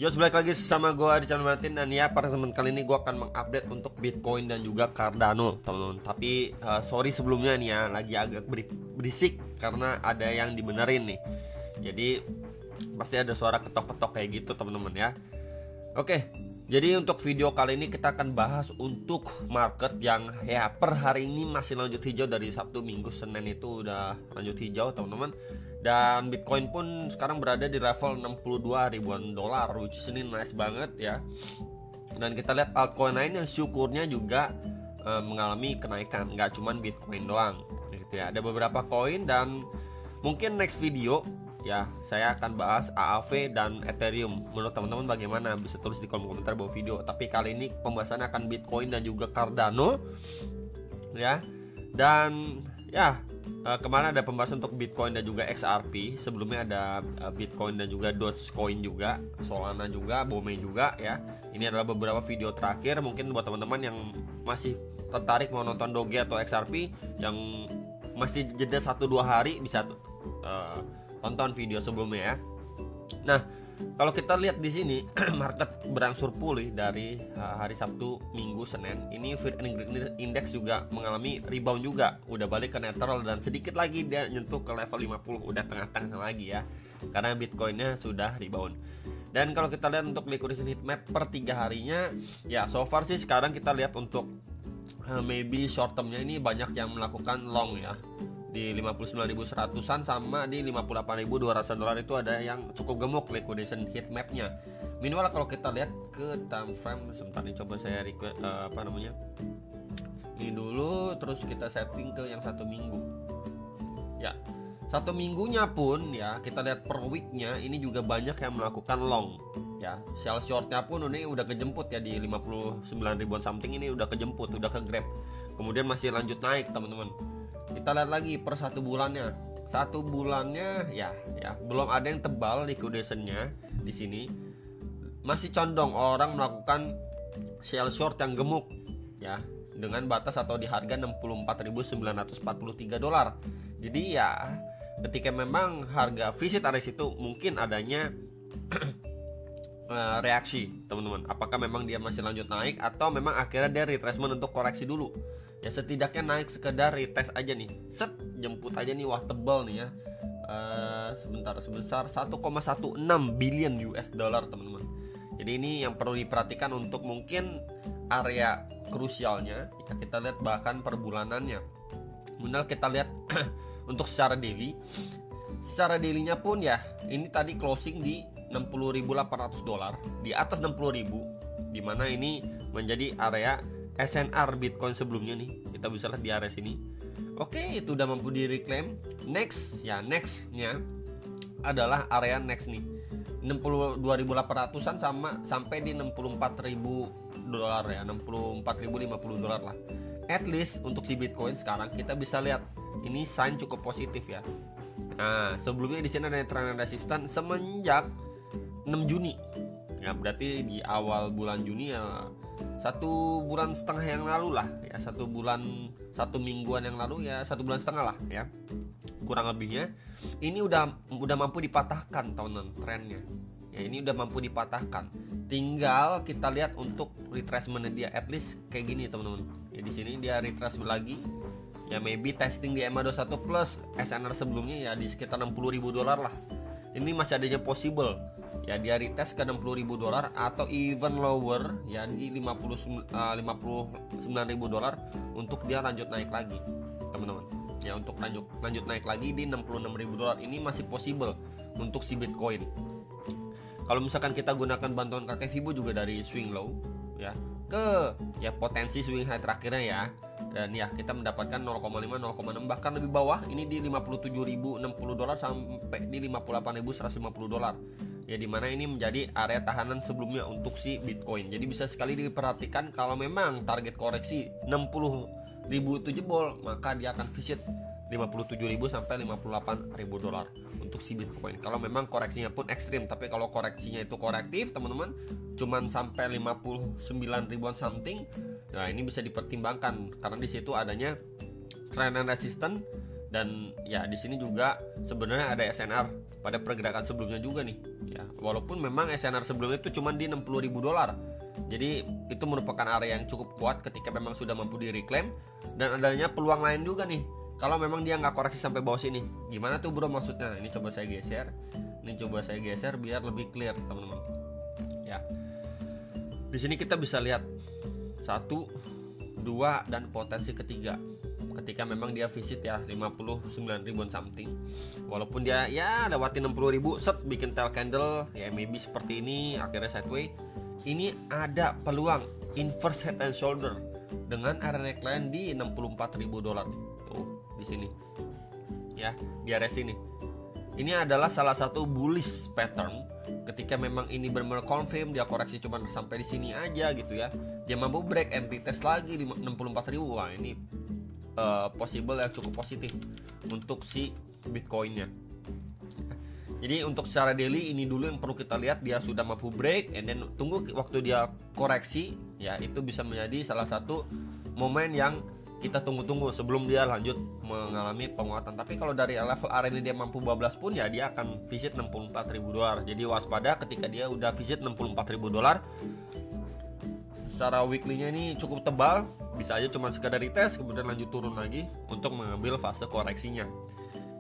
Yo, balik lagi sama gue di channel Martin. Dan ya, pada teman kali ini gue akan mengupdate untuk Bitcoin dan juga Cardano, teman-teman. Tapi sorry sebelumnya nih ya, lagi agak berisik karena ada yang dibenerin nih. Jadi pasti ada suara ketok-ketok kayak gitu, teman-teman ya. Oke, jadi untuk video kali ini kita akan bahas untuk market yang ya per hari ini masih lanjut hijau. Dari Sabtu, Minggu, Senin itu udah lanjut hijau, teman-teman. Dan Bitcoin pun sekarang berada di level 62 ribuan dolar, which is ini nice banget ya. Dan kita lihat altcoin lain yang syukurnya juga mengalami kenaikan, nggak cuman Bitcoin doang gitu ya. Ada beberapa koin dan mungkin next video ya saya akan bahas AAV dan Ethereum. Menurut teman-teman bagaimana? Bisa tulis di kolom komentar bawah video. Tapi kali ini pembahasannya akan Bitcoin dan juga Cardano ya. Dan ya, kemarin ada pembahasan untuk Bitcoin dan juga XRP. Sebelumnya ada Bitcoin dan juga Dogecoin juga, Solana juga, BOME juga ya. Ini adalah beberapa video terakhir. Mungkin buat teman-teman yang masih tertarik mau nonton Doge atau XRP yang masih jeda 1-2 hari, bisa tonton video sebelumnya ya. Nah, kalau kita lihat di sini market berangsur pulih dari hari Sabtu, Minggu, Senin. Ini Fear and Greed Index juga mengalami rebound juga, udah balik ke neutral dan sedikit lagi dia nyentuh ke level 50, udah tengah-tengah lagi ya. Karena Bitcoinnya sudah rebound. Dan kalau kita lihat untuk liquidity heatmap per 3 harinya, ya so far sih sekarang kita lihat untuk maybe short termnya ini banyak yang melakukan long ya. Di 59.100-an sama di 58.200 dolar itu ada yang cukup gemuk liquidation heat mapnya. Minimal kalau kita lihat ke time frame, sebentar nih coba saya ini dulu, terus kita setting ke yang 1 minggu. Ya, 1 minggunya pun ya kita lihat per weeknya ini juga banyak yang melakukan long ya. Sell shortnya pun ini udah kejemput ya di 59 ribuan something, ini udah kejemput, udah ke grab. Kemudian masih lanjut naik, teman-teman. Kita lihat lagi per 1 bulannya. 1 bulannya ya belum ada yang tebal liquidationnya di sini. Masih condong orang melakukan sell short yang gemuk ya, dengan batas atau di harga 64.943 dolar. Jadi ya ketika memang harga visit area itu mungkin adanya reaksi, teman-teman. Apakah memang dia masih lanjut naik atau memang akhirnya dia retracement untuk koreksi dulu. Ya setidaknya naik sekedar retest aja nih, set jemput aja nih, wah tebal nih ya. Sebesar 1,16 billion US dollar, teman-teman. Jadi ini yang perlu diperhatikan untuk mungkin area krusialnya. Ya, kita lihat bahkan per bulanannya. Kemudian kita lihat untuk secara daily. Secara dailynya pun ya ini tadi closing di 60.800 dolar, di atas 60.000, dimana ini menjadi area SNR Bitcoin sebelumnya nih. Kita bisa lihat di area sini. Oke, itu udah mampu di reclaim. Nextnya adalah area next nih, 62.800-an sampai di 64.000 dolar ya, 64.050 dolar lah. At least untuk si Bitcoin sekarang kita bisa lihat ini sign cukup positif ya. Nah, sebelumnya di sini ada trend resistan semenjak 6 Juni. Ya, berarti di awal bulan Juni ya, 1 bulan setengah yang lalu lah ya, 1 mingguan yang lalu ya, 1 bulan setengah lah ya, kurang lebihnya. Ini udah mampu dipatahkan, teman-teman, trennya ya. Ini udah mampu dipatahkan, tinggal kita lihat untuk retracement dia at least kayak gini, teman-teman ya. Di sini dia retrace lagi ya, maybe testing di EMA21 plus SNR sebelumnya ya di sekitar 60.000 dolar lah. Ini masih adanya possible ya dia retest ke 60.000 dolar atau even lower ya di 59.000 dolar untuk dia lanjut naik lagi, teman-teman ya. Untuk lanjut naik lagi di 66.000 dolar ini masih possible untuk si Bitcoin. Kalau misalkan kita gunakan bantuan kakek Fibo juga dari swing low ya ke ya potensi swing high terakhirnya ya, dan ya kita mendapatkan 0,5 0,6 bahkan lebih bawah ini di 57.060 dolar sampai di 58.150 dolar ya, dimana ini menjadi area tahanan sebelumnya untuk si Bitcoin. Jadi bisa sekali diperhatikan kalau memang target koreksi 60.000 itu jebol, maka dia akan visit 57.000 sampai 58.000 dolar untuk si Bitcoin. Kalau memang koreksinya pun ekstrim, tapi kalau koreksinya itu korektif, teman-teman, cuman sampai 59 ribuan something, nah ini bisa dipertimbangkan karena di situ adanya trend and resistance. Dan ya di sini juga sebenarnya ada SNR pada pergerakan sebelumnya juga nih ya. Walaupun memang SNR sebelumnya itu cuma di 60.000 dolar. Jadi itu merupakan area yang cukup kuat ketika memang sudah mampu direclaim. Dan adanya peluang lain juga nih kalau memang dia nggak koreksi sampai bawah sini. Gimana tuh bro maksudnya? Ini coba saya geser. Ini coba saya geser biar lebih clear teman-teman. Ya. Di sini kita bisa lihat 1, 2 dan potensi ketiga. Ketika memang dia visit ya 59.000 something. Walaupun dia ya lewati 60.000, set bikin tail candle ya maybe seperti ini akhirnya sideways. Ini ada peluang inverse head and shoulder dengan area neckline di 64.000 dolar. Tuh, di sini. Ya, di area sini. Ini adalah salah satu bullish pattern ketika memang ini benar-benar confirm dia koreksi cuma sampai di sini aja gitu ya. Dia mampu break and retest lagi di 64.000. Wah, ini possible yang cukup positif untuk si Bitcoinnya. Jadi untuk secara daily ini dulu yang perlu kita lihat, dia sudah mampu break and then tunggu waktu dia koreksi ya, itu bisa menjadi salah satu momen yang kita tunggu-tunggu sebelum dia lanjut mengalami penguatan. Tapi kalau dari level area ini dia mampu bablas pun ya dia akan visit 64.000 dolar. Jadi waspada ketika dia udah visit 64.000 dolar. Secara weekly-nya ini cukup tebal, bisa aja cuma sekadar retest kemudian lanjut turun lagi untuk mengambil fase koreksinya.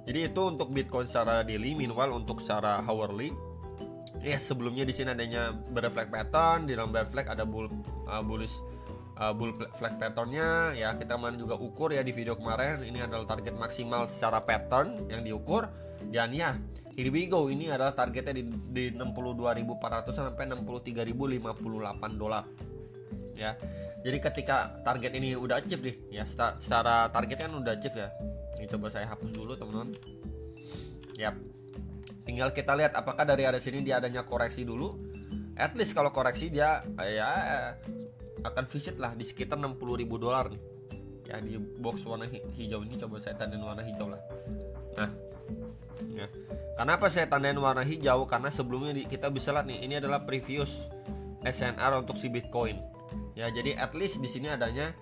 Jadi itu untuk Bitcoin secara daily. Meanwhile untuk secara hourly ya sebelumnya di sini adanya berreflect pattern, di dalam berreflect ada bullish bull flag patternnya ya. Kita kemarin juga ukur ya di video kemarin, ini adalah target maksimal secara pattern yang diukur. Dan ya here we go, ini adalah targetnya di 62.400 sampai 63.058 dolar ya. Jadi ketika target ini udah achieve nih ya, secara target kan udah achieve ya. Ini coba saya hapus dulu teman-teman. Yap. Tinggal kita lihat apakah dari area sini dia adanya koreksi dulu. At least kalau koreksi dia ya akan visit lah di sekitar 60.000 dolar nih. Ya di box warna hijau ini coba saya tandain warna hijau lah. Nah, ya. Kenapa saya tandain warna hijau? Karena sebelumnya kita bisa lihat nih, ini adalah previous SNR untuk si Bitcoin. Ya, jadi at least di sini adanya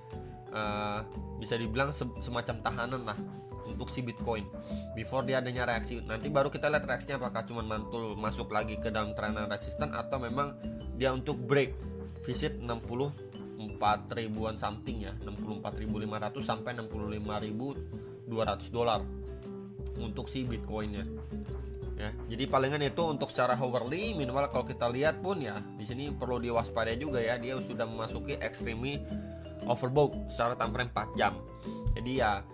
bisa dibilang semacam tahanan lah untuk si Bitcoin before dia adanya reaksi. Nanti baru kita lihat reaksinya apakah cuma mantul masuk lagi ke dalam trend resisten atau memang dia untuk break visit 64.000-an something ya, 64.500 sampai 65.200 dolar untuk si Bitcoinnya. Ya, jadi palingan itu untuk secara hourly. Minimal kalau kita lihat pun ya di sini perlu diwaspadai juga ya, dia sudah memasuki extremely overbought secara time frame 4 jam. Jadi ya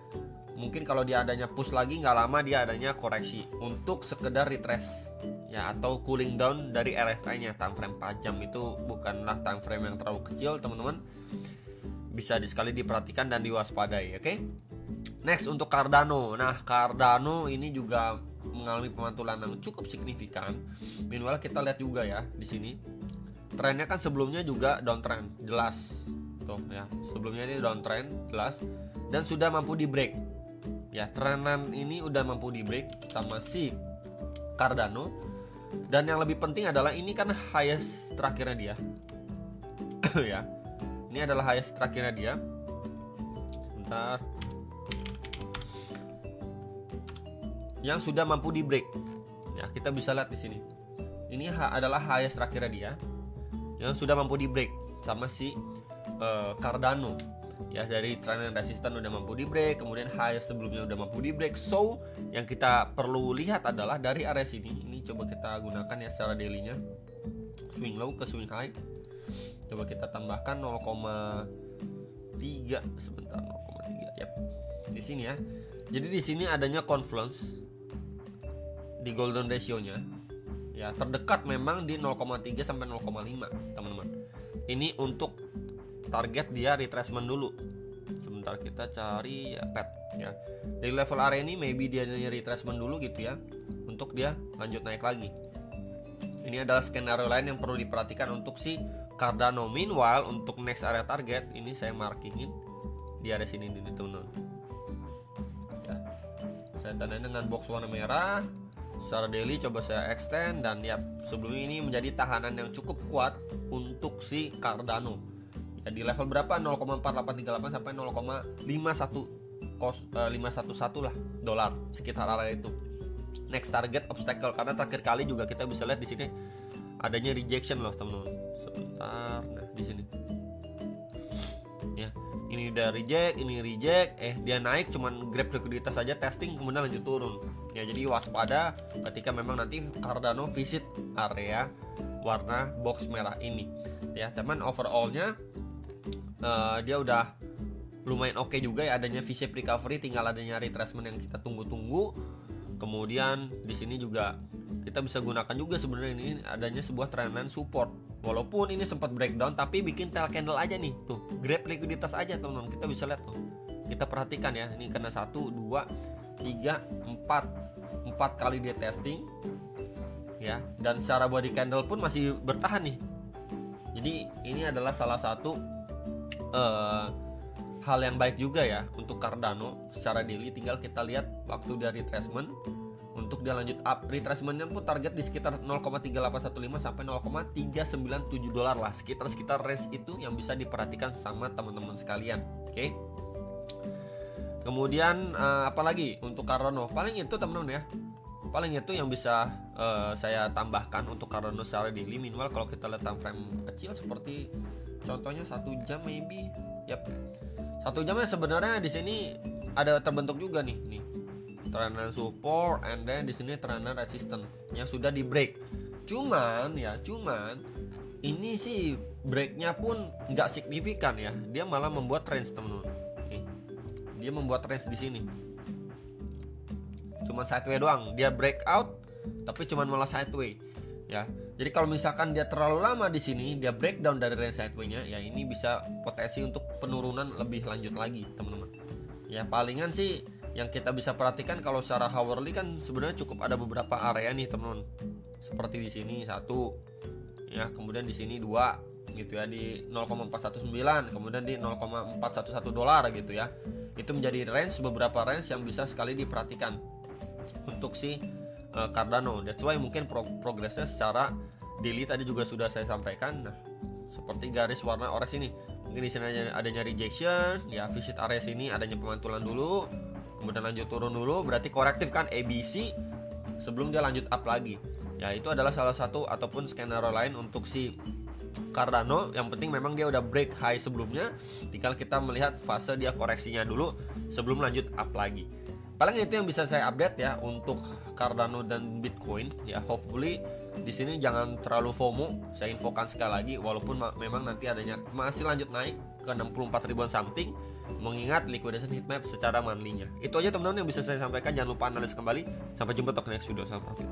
mungkin kalau dia adanya push lagi nggak lama dia adanya koreksi untuk sekedar retrace ya, atau cooling down dari RSI-nya. Time frame 4 jam itu bukanlah time frame yang terlalu kecil teman-teman, bisa sekali diperhatikan dan diwaspadai. Oke? Next untuk Cardano. Nah, Cardano ini juga mengalami pemantulan yang cukup signifikan. Meanwhile kita lihat juga ya di sini trennya kan sebelumnya juga downtrend jelas tuh ya, sebelumnya ini downtrend jelas dan sudah mampu di break ya. Trenan ini udah mampu di break sama si Cardano. Dan yang lebih penting adalah ini kan highest terakhirnya dia ya, ini adalah highest terakhirnya dia. Bentar, yang sudah mampu di break ya, kita bisa lihat di sini ini adalah highest terakhirnya dia yang sudah mampu di break sama si Cardano ya. Dari trend resisten udah mampu di break, kemudian highest sebelumnya udah mampu di break. So yang kita perlu lihat adalah dari area sini, ini coba kita gunakan ya secara daily-nya, swing low ke swing high. Coba kita tambahkan 0,3 sebentar, 0,3 yep. Di sini ya. Jadi di sini adanya confluence di golden ratio-nya ya, terdekat memang di 0,3 sampai 0,5 teman-teman. Ini untuk target dia retracement dulu. Sebentar kita cari ya pet ya. Dari level area ini maybe dia retracement dulu gitu ya, untuk dia lanjut naik lagi. Ini adalah skenario lain yang perlu diperhatikan untuk si Cardano. Meanwhile untuk next area target ini saya markingin di area sini nih teman-teman. Ya. Saya tandain dengan box warna merah. Secara daily coba saya extend dan ya sebelumnya ini menjadi tahanan yang cukup kuat untuk si Cardano. Ya, di level berapa? 0,4838 sampai 0,511 lah dolar sekitar area itu. next target obstacle, karena terakhir kali juga kita bisa lihat di sini adanya rejection loh teman-teman. Sebentar, nah di sini ya, ini udah reject, ini reject, dia naik cuman grab likuiditas saja testing kemudian lanjut turun ya. Jadi waspada ketika memang nanti Cardano visit area warna box merah ini ya. Cuman overallnya dia udah lumayan oke juga ya, adanya V-shape recovery, tinggal adanya retracement yang kita tunggu-tunggu. Kemudian di sini juga kita bisa gunakan juga sebenarnya ini adanya sebuah trendline support. Walaupun ini sempat breakdown tapi bikin tail candle aja nih. Tuh, grab likuiditas aja teman-teman. Kita bisa lihat tuh. Kita perhatikan ya, ini kena 1 2 3 4 kali dia testing. Ya, dan secara body candle pun masih bertahan nih. Jadi ini adalah salah satu hal yang baik juga ya untuk Cardano secara daily. Tinggal kita lihat waktu dari retracement untuk dia lanjut up. Retracementnya pun target di sekitar 0,3815 sampai 0,397 dolar lah, sekitar range itu yang bisa diperhatikan sama teman-teman sekalian. Oke. Kemudian apalagi untuk Cardano, paling itu teman-teman ya, paling itu yang bisa saya tambahkan untuk Cardano secara daily. Minimal kalau kita lihat time frame kecil seperti contohnya 1 jam maybe, yap. 1 jamnya sebenarnya di sini ada terbentuk juga nih trendline support, and then di sini trendline resistance yang sudah di break. Cuman ini sih breaknya pun nggak signifikan ya, dia malah membuat range teman-teman. Dia membuat range di sini. Cuman sideway doang, dia breakout tapi cuman malah sideway ya. Jadi kalau misalkan dia terlalu lama di sini, dia breakdown dari range sideway-nya, ya ini bisa potensi untuk penurunan lebih lanjut lagi teman-teman. Ya palingan sih yang kita bisa perhatikan kalau secara hourly kan sebenarnya cukup ada beberapa area nih teman-teman. Seperti di sini 1 ya, kemudian di sini 2 gitu ya, di 0,419, kemudian di 0,411 dolar gitu ya. Itu menjadi range, beberapa range yang bisa sekali diperhatikan untuk si Cardano. That's why mungkin progresnya secara daily tadi juga sudah saya sampaikan. Nah, seperti garis warna oranye ini, mungkin di sini adanya rejection ya, visit area sini adanya pemantulan dulu, kemudian lanjut turun dulu, berarti korektif kan ABC sebelum dia lanjut up lagi. Ya itu adalah salah satu ataupun skenario lain untuk si Cardano. Yang penting memang dia udah break high sebelumnya, tinggal kita melihat fase dia koreksinya dulu sebelum lanjut up lagi. Paling itu yang bisa saya update ya untuk Cardano dan Bitcoin ya. Hopefully di sini jangan terlalu FOMO. Saya infokan sekali lagi, walaupun memang nanti adanya masih lanjut naik ke 64 ribuan something, mengingat liquidation heatmap secara monthly-nya. Itu aja teman-teman yang bisa saya sampaikan. Jangan lupa analis kembali. Sampai jumpa untuk next video. Salam profit.